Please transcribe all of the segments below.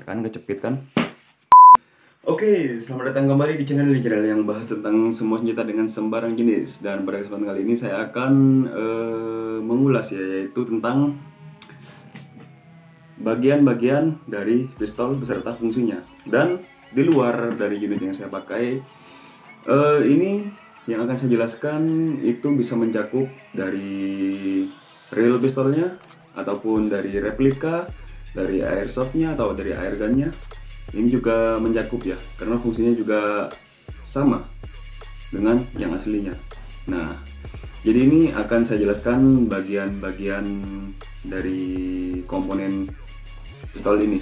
kan kecepit kan. Oke, selamat datang kembali di channel yang bahas tentang semua senjata dengan sembarang jenis. Dan pada kesempatan kali ini saya akan mengulas yaitu tentang bagian-bagian dari pistol beserta fungsinya. Dan di luar dari unit yang saya pakai, ini yang akan saya jelaskan itu bisa mencakup dari real pistolnya, ataupun dari replika, dari airsoftnya atau dari airgunnya. Ini juga mencakup ya, karena fungsinya juga sama dengan yang aslinya. Nah, jadi ini akan saya jelaskan bagian-bagian dari komponen pistol ini.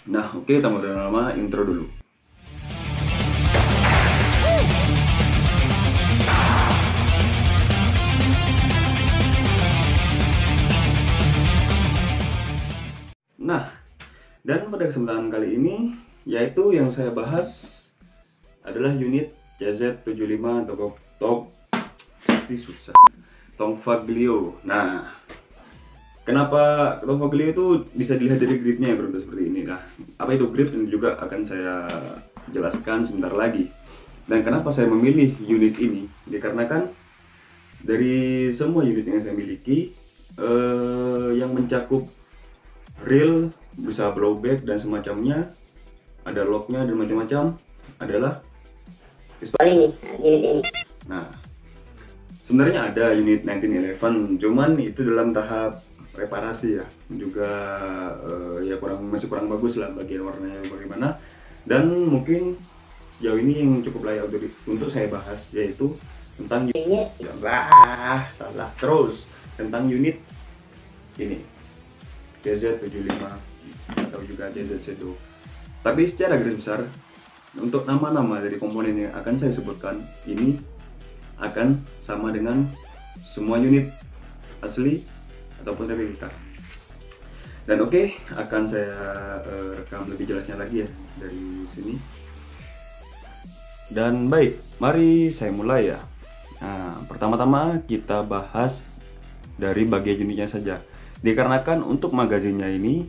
Nah, oke, tanpa berlama-lama, intro dulu. Nah, dan pada kesempatan kali ini, yaitu yang saya bahas adalah unit CZ75 Tongfaglio. Nah, kenapa Tongfaglio itu bisa dilihat dari gripnya ya, seperti ini. Nah, apa itu grip ini juga akan saya jelaskan sebentar lagi. Dan kenapa saya memilih unit ini? Dikarenakan dari semua unit yang saya miliki, yang mencakup reel, bisa blowback dan semacamnya, ada locknya dan macam-macam, adalah pistol ini, unit ini. Nah, sebenarnya ada unit 1911, cuman itu dalam tahap reparasi ya, juga ya masih kurang bagus lah bagian warnanya bagaimana. Dan mungkin sejauh ini yang cukup layak untuk saya bahas yaitu tentang tentang unit ini, CZ75 atau juga CZ Shadow. Tapi secara garis besar, untuk nama-nama dari komponen yang akan saya sebutkan ini akan sama dengan semua unit asli ataupun replika. Dan oke, akan saya rekam lebih jelasnya lagi ya dari sini. Dan baik, mari saya mulai ya. Nah, pertama-tama kita bahas dari bagian unitnya saja. Dikarenakan untuk magazinnya ini,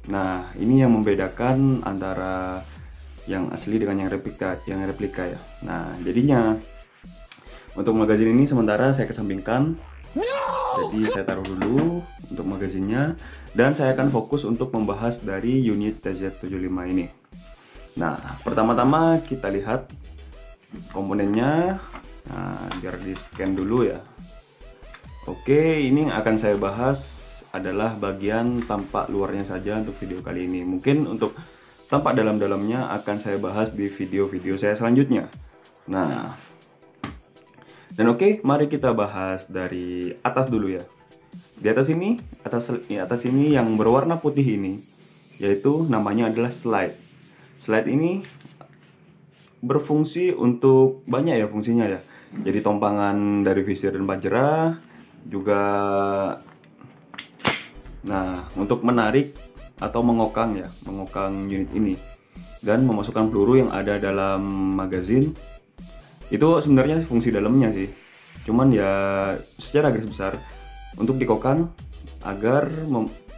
nah ini yang membedakan antara yang asli dengan yang replika ya. Nah, jadinya untuk magazin ini sementara saya kesampingkan. Jadi saya taruh dulu untuk magazinnya, dan saya akan fokus untuk membahas dari unit CZ75 ini. Nah, pertama-tama kita lihat komponennya. Nah, biar di scan dulu ya. Oke, ini yang akan saya bahas adalah bagian tampak luarnya saja untuk video kali ini. Mungkin untuk tampak dalam-dalamnya akan saya bahas di video-video saya selanjutnya. Nah, dan oke, mari kita bahas dari atas dulu ya. Di atas ini, atas ini yang berwarna putih ini, yaitu namanya adalah slide. Slide ini berfungsi untuk banyak ya fungsinya ya. Jadi tompangan dari visir dan bajera, juga nah untuk menarik atau mengokang unit ini dan memasukkan peluru yang ada dalam magazin. Itu sebenarnya fungsi dalamnya sih, cuman ya secara garis besar untuk dikokang agar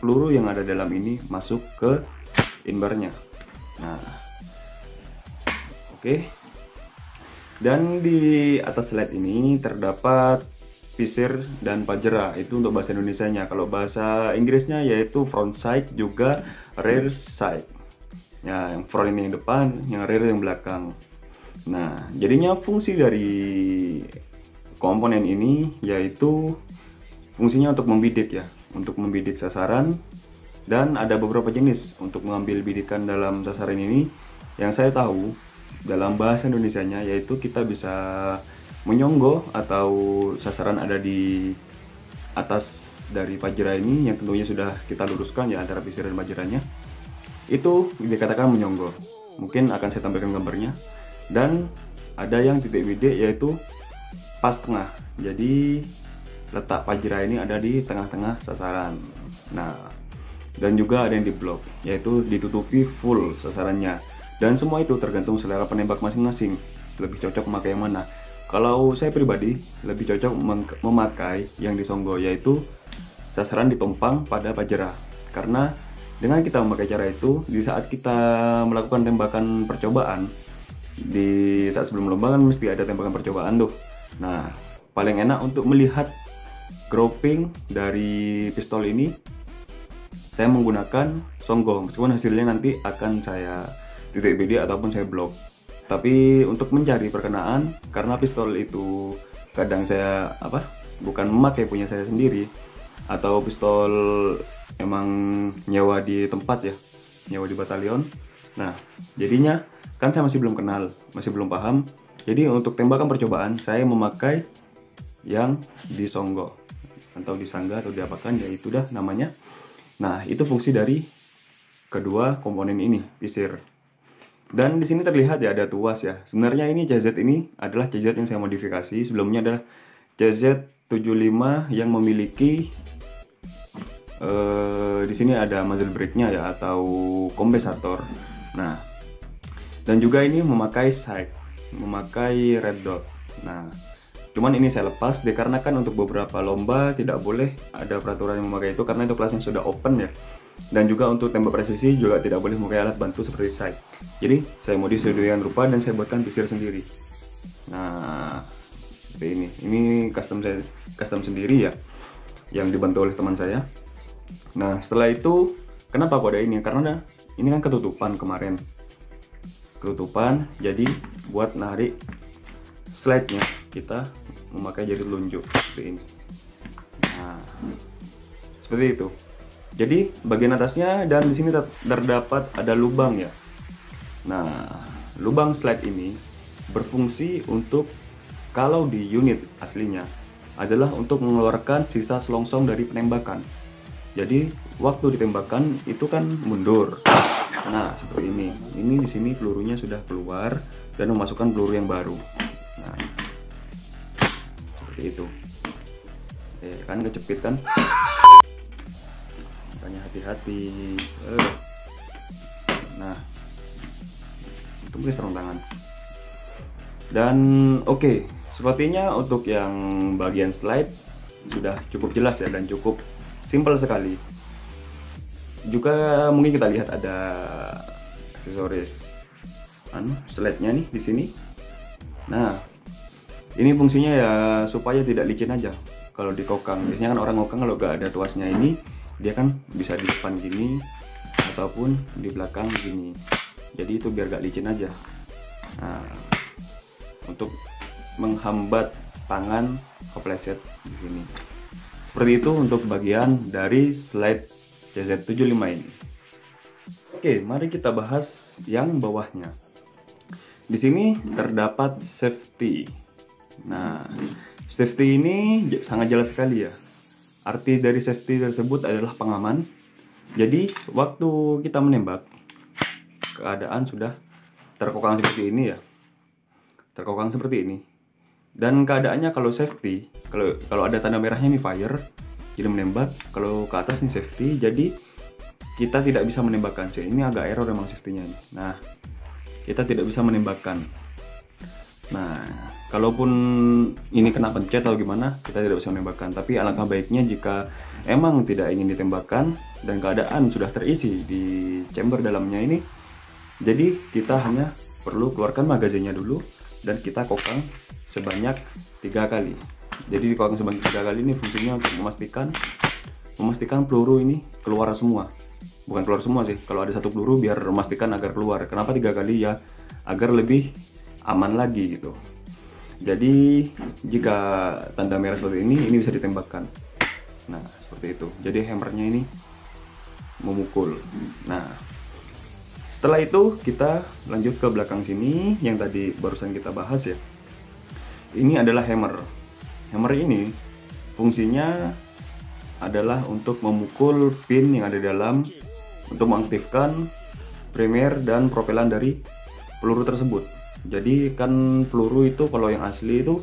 peluru yang ada dalam ini masuk ke inbarnya. Nah, oke. Dan di atas slide ini terdapat visir dan pajera, itu untuk bahasa Indonesianya. Kalau bahasa Inggrisnya yaitu front sight juga rear sight. Ya, yang front ini yang depan, yang rear yang belakang. Nah, jadinya fungsi dari komponen ini yaitu fungsinya untuk membidik ya, untuk membidik sasaran. Dan ada beberapa jenis untuk mengambil bidikan dalam sasaran ini. Yang saya tahu dalam bahasa Indonesianya yaitu kita bisa menyonggo atau sasaran ada di atas dari pajera ini, yang tentunya sudah kita luruskan ya antara visir dan pajeranya. Itu dikatakan menyonggo. Mungkin akan saya tampilkan gambarnya. Dan ada yang titik bidik yaitu pas tengah. Jadi letak pajera ini ada di tengah-tengah sasaran. Nah, dan juga ada yang di blok, yaitu ditutupi full sasarannya. Dan semua itu tergantung selera penembak masing-masing, lebih cocok memakai yang mana. Kalau saya pribadi lebih cocok memakai yang disonggo, yaitu sasaran ditumpang pada pajera, karena Dengan kita memakai cara itu, di saat kita melakukan tembakan percobaan, di saat sebelum lomba kan mesti ada tembakan percobaan tuh. Nah, paling enak untuk melihat grouping dari pistol ini, saya menggunakan songgong. Meskipun hasilnya nanti akan saya titik BD ataupun saya blok. Tapi untuk mencari perkenaan, karena pistol itu kadang saya bukan memakai punya saya sendiri, atau pistol emang nyewa di tempat ya, nyewa di batalion. Nah, jadinya kan saya masih belum kenal, masih belum paham. Jadi untuk tembakan percobaan saya memakai yang disonggo atau disangga atau diapakan, ya itu dah namanya. Nah, itu fungsi dari kedua komponen ini, pisir. Dan di sini terlihat ya ada tuas ya. Sebenarnya ini CZ ini adalah CZ yang saya modifikasi. Sebelumnya adalah CZ75 yang memiliki di sini ada muzzle brake-nya ya, atau kompensator. Nah, dan juga ini memakai sight, memakai red dot. Nah, cuman ini saya lepas dikarenakan untuk beberapa lomba tidak boleh ada peraturan yang memakai itu, karena itu kelasnya sudah open ya. Dan juga untuk tembak presisi juga tidak boleh memakai alat bantu seperti sight. Jadi saya modif sedemikian rupa dan saya buatkan pisir sendiri. Nah, seperti ini custom sendiri ya, yang dibantu oleh teman saya. Nah, setelah itu kenapa kok ada ini? Karena ini kan ketutupan kemarin, ketutupan. Jadi buat narik slide-nya kita memakai jari telunjuk seperti ini. Nah, seperti itu. Jadi bagian atasnya, dan di sini terdapat ada lubang ya. Nah, lubang slide ini berfungsi untuk, kalau di unit aslinya adalah untuk mengeluarkan sisa selongsong dari penembakan. Jadi waktu ditembakkan itu kan mundur. Nah, seperti ini. Ini di sini pelurunya sudah keluar dan memasukkan peluru yang baru. Nah, seperti itu. Kan kecepit kan? Makanya hati-hati. Nah, itu boleh sarung tangan. Dan oke, sepertinya untuk yang bagian slide sudah cukup jelas ya, dan cukup simple sekali. Juga mungkin kita lihat ada aksesoris slide-nya nih di sini. Nah, ini fungsinya ya supaya tidak licin aja kalau dikokang. Biasanya kan orang ngokang kalau gak ada tuasnya ini, dia kan bisa di depan gini ataupun di belakang gini. Jadi itu biar gak licin aja. Nah, untuk menghambat tangan kepleset di sini. Seperti itu untuk bagian dari slide CZ75 ini. Oke, mari kita bahas yang bawahnya. Di sini terdapat safety. Nah, safety ini sangat jelas sekali ya. Arti dari safety tersebut adalah pengaman. Jadi waktu kita menembak, keadaan sudah terkokang seperti ini ya. Terkokang seperti ini. Dan keadaannya kalau safety, kalau ada tanda merahnya ini fire, jadi menembak. Kalau ke atas ini safety, jadi kita tidak bisa menembakkan. Ini agak error memang safety-nya ini. Nah, kita tidak bisa menembakkan. Nah, kalaupun ini kena pencet atau gimana, kita tidak bisa menembakkan. Tapi alangkah baiknya jika emang tidak ingin ditembakkan dan keadaan sudah terisi di chamber dalamnya ini, jadi kita hanya perlu keluarkan magazinnya dulu dan kita kokang sebanyak 3 kali. Jadi dikokang sebanyak 3 kali ini fungsinya untuk memastikan peluru ini keluar semua. Bukan keluar semua sih, kalau ada satu peluru biar memastikan agar keluar. Kenapa 3 kali ya? Agar lebih aman lagi gitu. Jadi jika tanda merah seperti ini bisa ditembakkan. Nah, seperti itu. Jadi hammernya ini memukul. Nah, setelah itu kita lanjut ke belakang sini yang tadi barusan kita bahas ya. Ini adalah hammer. Hammer ini fungsinya adalah untuk memukul pin yang ada di dalam, untuk mengaktifkan primer dan propelan dari peluru tersebut. Jadi kan peluru itu kalau yang asli itu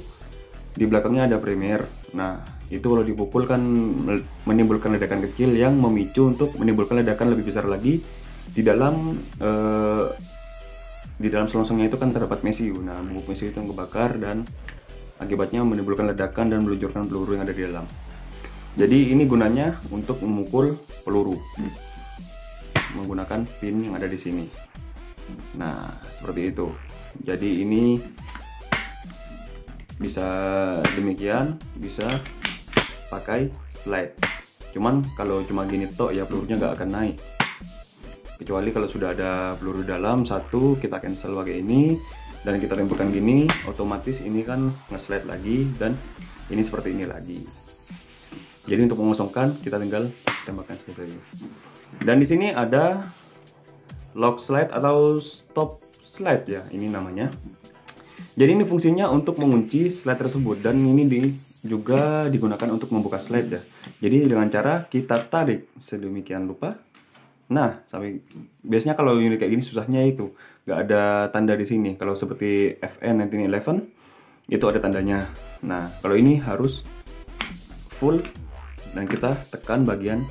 di belakangnya ada primer. Nah, itu kalau dipukul kan menimbulkan ledakan kecil yang memicu untuk menimbulkan ledakan lebih besar lagi di dalam selongsongnya. Itu kan terdapat mesiu. Nah, bubuk mesiu itu yang kebakar dan akibatnya menimbulkan ledakan dan meluncurkan peluru yang ada di dalam. Jadi ini gunanya untuk memukul peluru. menggunakan pin yang ada di sini. Nah, seperti itu. Jadi ini bisa demikian, bisa pakai slide. Cuman kalau cuma gini tok ya pelurunya nggak akan naik. Kecuali kalau sudah ada peluru dalam satu, kita cancel pakai ini dan kita tempelkan gini, otomatis ini kan nge-slide lagi dan ini seperti ini lagi. Jadi untuk mengosongkan kita tinggal tembakkan seperti ini. Dan di sini ada lock slide atau stop slide ya, ini namanya. Jadi ini fungsinya untuk mengunci slide tersebut dan ini juga digunakan untuk membuka slide ya. Jadi dengan cara kita tarik sedemikian rupa. Nah, sampai biasanya kalau unit kayak gini susahnya itu nggak ada tanda di sini. Kalau seperti FN1911 itu ada tandanya. Nah, kalau ini harus full dan kita tekan bagian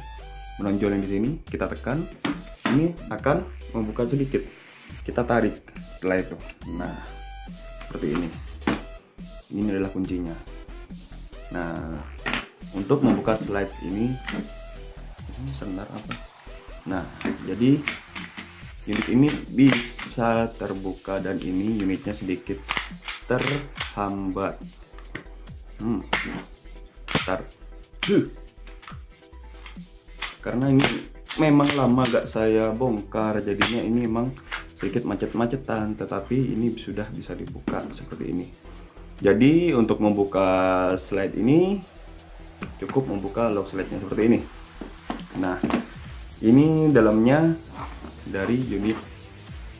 menonjol yang di sini, kita tekan. Ini akan membuka sedikit. Kita tarik setelah itu. Nah, seperti ini. Ini adalah kuncinya. Nah, untuk membuka slide ini senar apa? Nah, jadi unit ini bisa terbuka dan ini unitnya sedikit terhambat. Karena ini memang lama gak saya bongkar, jadinya ini memang sedikit macet-macetan, tetapi ini sudah bisa dibuka seperti ini. Jadi untuk membuka slide ini cukup membuka lock slide-nya seperti ini. Nah, ini dalamnya dari unit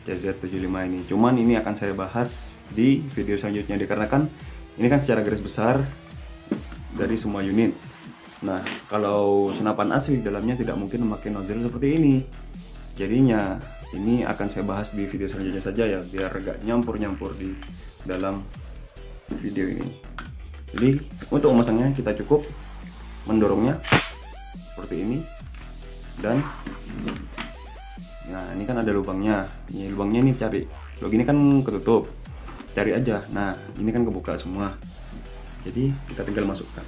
CZ75 ini. Cuman ini akan saya bahas di video selanjutnya dikarenakan ini kan secara garis besar dari semua unit. Nah, kalau senapan asli dalamnya tidak mungkin memakai nozzle seperti ini. Jadinya ini akan saya bahas di video selanjutnya saja ya, biar gak nyampur-nyampur di dalam video ini. Jadi untuk memasangnya kita cukup mendorongnya seperti ini. Dan nah, ini kan ada lubangnya. Ini lubangnya ini cari. Kalau gini kan ketutup. Cari aja. Nah, ini kan kebuka semua. Jadi kita tinggal masukkan.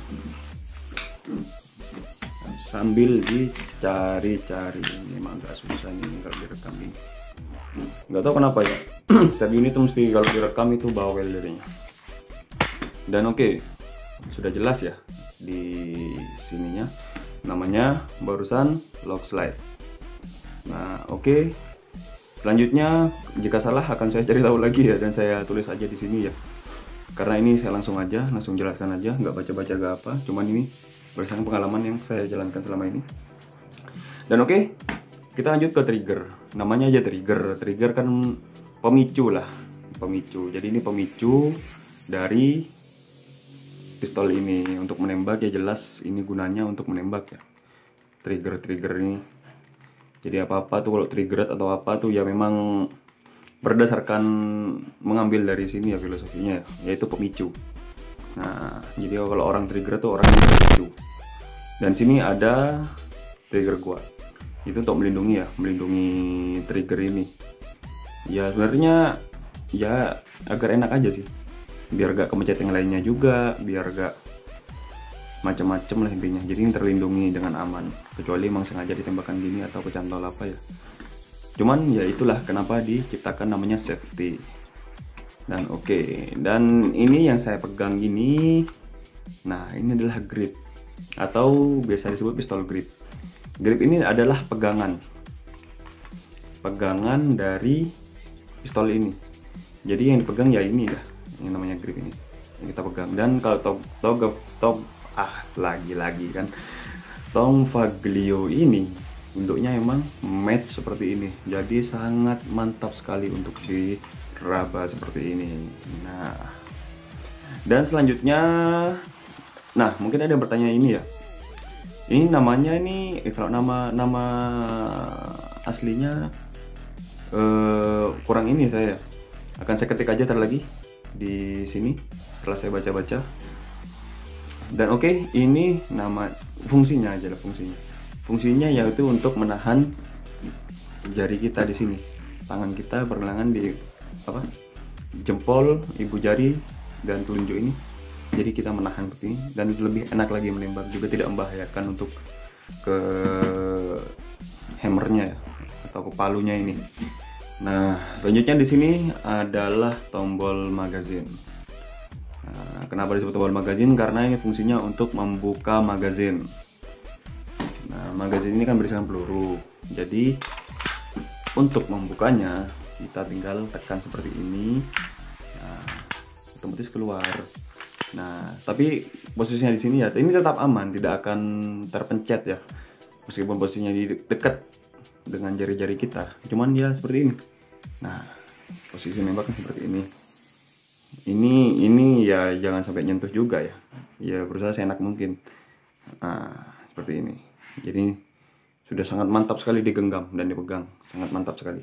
Sambil dicari-cari. Ini emang agak susah nih kalau direkam ini. Nggak tahu kenapa ya. Setiap unit itu mesti kalau direkam itu bawel jadinya. Dan oke, sudah jelas ya di sininya. Namanya barusan lock slide. Nah, oke. Selanjutnya jika salah akan saya cari tahu lagi ya dan saya tulis aja di sini ya. Karena ini saya langsung jelaskan aja, nggak baca-baca gak apa. Cuman ini berdasarkan pengalaman yang saya jalankan selama ini. Dan oke, kita lanjut ke trigger. Namanya aja trigger. Trigger kan pemicu lah, pemicu. Jadi ini pemicu dari pistol ini untuk menembak ya, jelas ini gunanya untuk menembak ya. Trigger ini. Jadi apa-apa tuh kalau trigger atau apa tuh ya memang berdasarkan mengambil dari sini ya filosofinya, yaitu pemicu. Nah, jadi kalau orang trigger tuh orang yang pemicu. Dan sini ada trigger guard. Itu untuk melindungi ya, melindungi trigger ini. Ya sebenarnya ya agar enak aja sih. Biar gak kemencet yang lainnya juga, biar gak macam-macam lah intinya. Jadi ini terlindungi dengan aman, kecuali emang sengaja ditembakkan gini atau kecantol apa ya. Cuman ya itulah kenapa diciptakan namanya safety. Dan oke, dan ini yang saya pegang gini. Nah, ini adalah grip atau biasa disebut pistol grip. Grip ini adalah pegangan dari pistol ini. Jadi yang dipegang ya ini ya, yang namanya grip ini yang kita pegang. Dan kalau lagi kan tong Faglio ini bentuknya emang match seperti ini, jadi sangat mantap sekali untuk diraba seperti ini. Nah, dan selanjutnya, nah mungkin ada yang bertanya ini ya, ini namanya ini kalau nama aslinya kurang ini, saya akan saya ketik aja lagi di sini setelah saya baca-baca. Dan oke, ini nama fungsinya aja lah, fungsinya yaitu untuk menahan jari kita di sini, tangan kita bergelangan di apa, jempol, ibu jari dan telunjuk ini. Jadi kita menahan begini dan lebih enak lagi menembak, juga tidak membahayakan untuk ke hammernya ya, atau palunya ini. Nah, selanjutnya di sini adalah tombol magazin. Nah, kenapa disebut tombol magazin? Karena ini fungsinya untuk membuka magazin. Nah, magazin ini kan berisikan peluru. Jadi untuk membukanya kita tinggal tekan seperti ini. Nah, otomatis keluar. Nah, tapi posisinya di sini ya, ini tetap aman, tidak akan terpencet ya. Meskipun posisinya di dekat dengan jari-jari kita, cuman ya seperti ini. Nah, posisi nembaknya seperti ini. Ini ya jangan sampai nyentuh juga ya. Ya berusaha seenak mungkin. Nah, seperti ini. Jadi sudah sangat mantap sekali digenggam dan dipegang, sangat mantap sekali.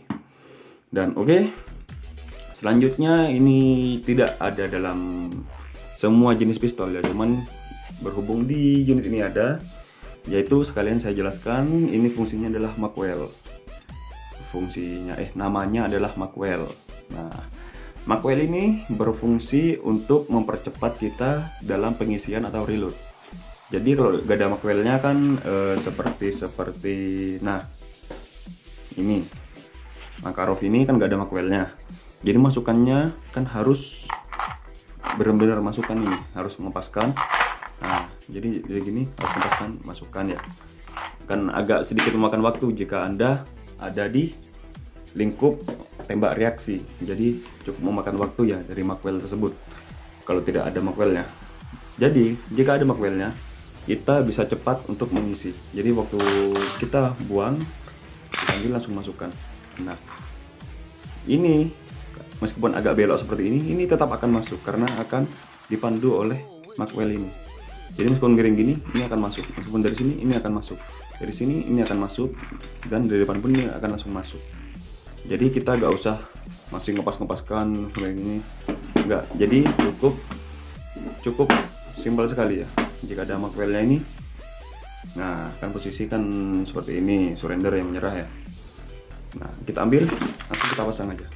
Dan oke. Selanjutnya ini tidak ada dalam semua jenis pistol ya, cuman berhubung di unit ini ada, yaitu sekalian saya jelaskan, ini fungsinya adalah Magwell. Namanya adalah Magwell. Nah, Magwell ini berfungsi untuk mempercepat kita dalam pengisian atau reload. Jadi kalau gak ada Magwellnya kan seperti nah ini Makarov ini kan gak ada Magwellnya. Jadi masukannya kan harus benar-benar masukkan ini, harus mengepaskan. Nah, jadi gini harus mengepaskan masukkan ya. Kan agak sedikit memakan waktu jika Anda ada di lingkup tembak reaksi. Jadi cukup memakan waktu ya dari Magwell tersebut. Kalau tidak ada Magwellnya. Jadi jika ada Magwellnya, kita bisa cepat untuk mengisi. Jadi waktu kita buang, kita ambil langsung masukkan. Nah, ini meskipun agak belok seperti ini tetap akan masuk karena akan dipandu oleh Magwell ini. Jadi meskipun miring gini, ini akan masuk. Meskipun dari sini, ini akan masuk. Dari sini, ini akan masuk. Dan dari depan pun ini akan langsung masuk. Jadi kita gak usah masih ngepas-ngepaskan kayak gini. Enggak. Jadi cukup simpel sekali ya. Jika ada Magwellnya ini, nah kan posisi kan seperti ini, surrender yang menyerah ya. Nah kita ambil, langsung kita pasang aja.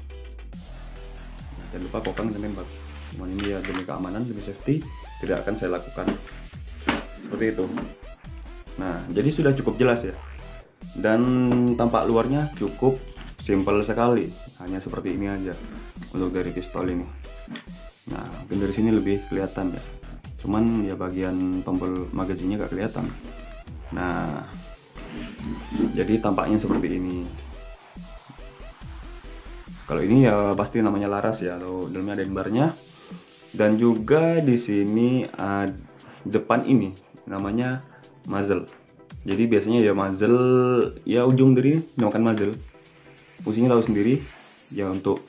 Nah, jangan lupa kokang dan tembak. Cuman ini ya demi keamanan, demi safety, tidak akan saya lakukan. Seperti itu. Nah, jadi sudah cukup jelas ya. Dan tampak luarnya cukup simpel sekali. Hanya seperti ini aja untuk dari pistol ini. Nah, mungkin dari sini lebih kelihatan ya. Cuman ya bagian tombol magazinnya gak kelihatan. Nah, jadi tampaknya seperti ini. Kalau ini ya pasti namanya laras ya, atau dalamnya ada embarnya. Dan juga di sini depan ini namanya muzzle. Jadi biasanya ya muzzle, ya ujung dari ini dinamakan muzzle. Fungsinya tahu sendiri ya, untuk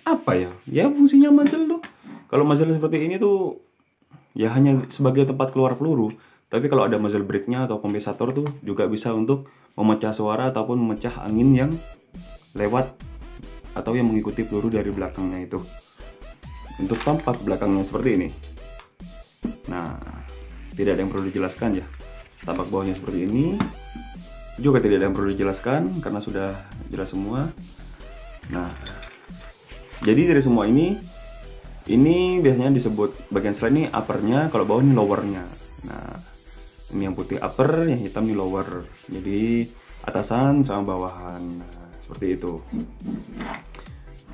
apa ya? Ya fungsinya muzzle tuh. Kalau muzzle seperti ini tuh ya hanya sebagai tempat keluar peluru. Tapi kalau ada muzzle brake-nya atau kompensator tuh juga bisa untuk memecah suara ataupun memecah angin yang lewat atau yang mengikuti peluru dari belakangnya itu. Untuk tampak belakangnya seperti ini. Nah, tidak ada yang perlu dijelaskan ya. Tampak bawahnya seperti ini. Juga tidak ada yang perlu dijelaskan karena sudah jelas semua. Nah, jadi dari semua ini biasanya disebut bagian selain ini uppernya, kalau bawah ini lowernya. Nah, ini yang putih upper, yang hitam ini lower. Jadi atasan sama bawahan. Nah, seperti itu.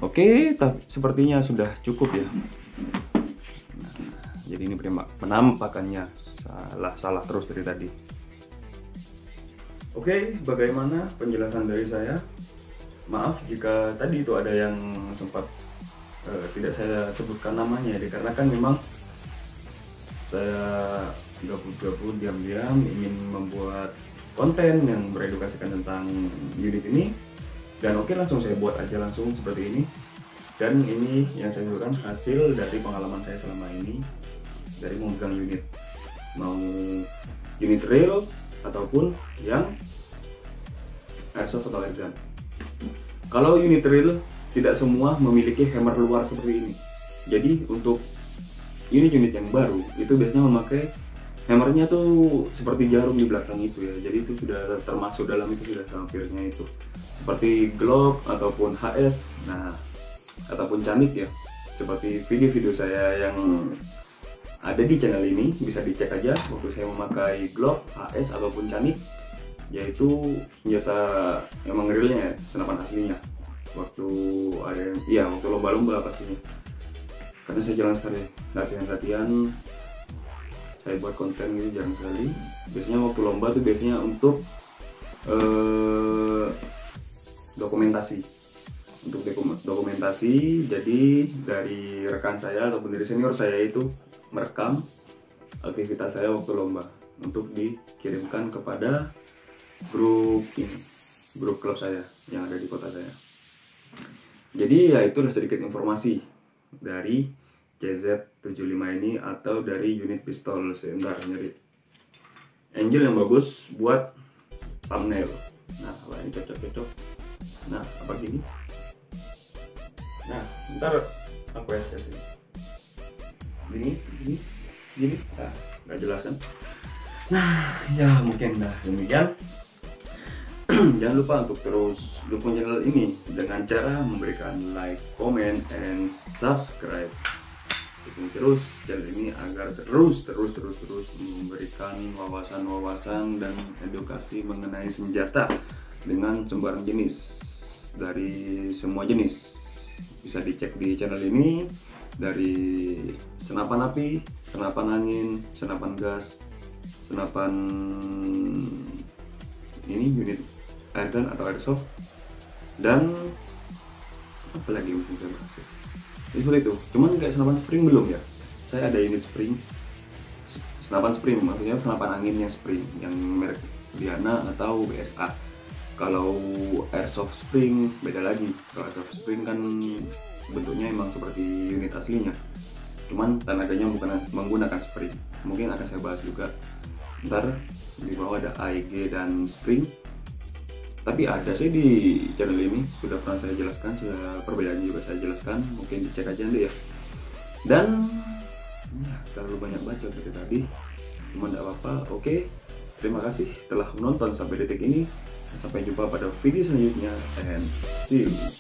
Oke, sepertinya sudah cukup ya. Nah, jadi ini penampakannya salah terus dari tadi. Oke, bagaimana penjelasan dari saya? Maaf jika tadi itu ada yang sempat tidak saya sebutkan namanya, dikarenakan memang saya gabut-gabut diam-diam ingin membuat konten yang beredukasikan tentang unit ini. Dan oke, langsung saya buat aja langsung seperti ini. Dan ini yang saya tunjukkan hasil dari pengalaman saya selama ini dari memegang unit, mau unit real ataupun yang airsoft atau air gun. Kalau unit real tidak semua memiliki hammer luar seperti ini. Jadi untuk unit-unit yang baru itu biasanya memakai hammernya tuh seperti jarum di belakang itu ya. Jadi itu sudah termasuk dalam itu, sudah hampirnya itu seperti Glock ataupun HS, nah ataupun Canik ya. Seperti video-video saya yang ada di channel ini bisa dicek aja waktu saya memakai Glock, HS ataupun Canik. yaitu senjata emang realnya ya, senapan aslinya. Waktu ada waktu lomba-lomba pastinya. Karena saya jarang sekali latihan saya buat konten gitu, jarang sekali. Biasanya waktu lomba tuh biasanya untuk dokumentasi. Jadi dari rekan saya ataupun dari senior saya itu merekam aktivitas saya waktu lomba untuk dikirimkan kepada grup klub saya yang ada di kota saya. Jadi ya itulah sedikit informasi dari CZ75 ini atau dari unit pistol. Sebentar nyari Angel yang bagus buat thumbnail. Nah, ini cocok. Nah, apa gini? Nah, ntar aku kasih. Gini. Nah, nggak jelas kan? Nah, ya mungkin demikian. Jangan lupa untuk terus dukung channel ini dengan cara memberikan like, comment, and subscribe. Dukung terus channel ini agar terus memberikan wawasan dan edukasi mengenai senjata dengan sembarang jenis, dari semua jenis. Bisa dicek di channel ini, dari senapan api, senapan angin, senapan gas, senapan unit airgun atau airsoft, dan apa lagi mungkin saya bahas ya. Jadi seperti itu. Cuman kayak senapan spring belum ya. Saya ada unit spring, senapan spring, maksudnya senapan angin yang spring, yang merek Diana atau BSA. Kalau airsoft spring beda lagi. Kalau airsoft spring kan bentuknya emang seperti unit aslinya, cuman tenaganya bukan menggunakan spring. Mungkin akan saya bahas juga ntar. Di bawah ada AEG dan spring, tapi ada sih di channel ini, sudah pernah saya jelaskan, perbedaannya juga saya jelaskan, mungkin dicek aja nanti ya. Dan terlalu banyak baca dari tadi, cuma tidak apa-apa. Oke, terima kasih telah menonton sampai detik ini. Sampai jumpa pada video selanjutnya, and see you.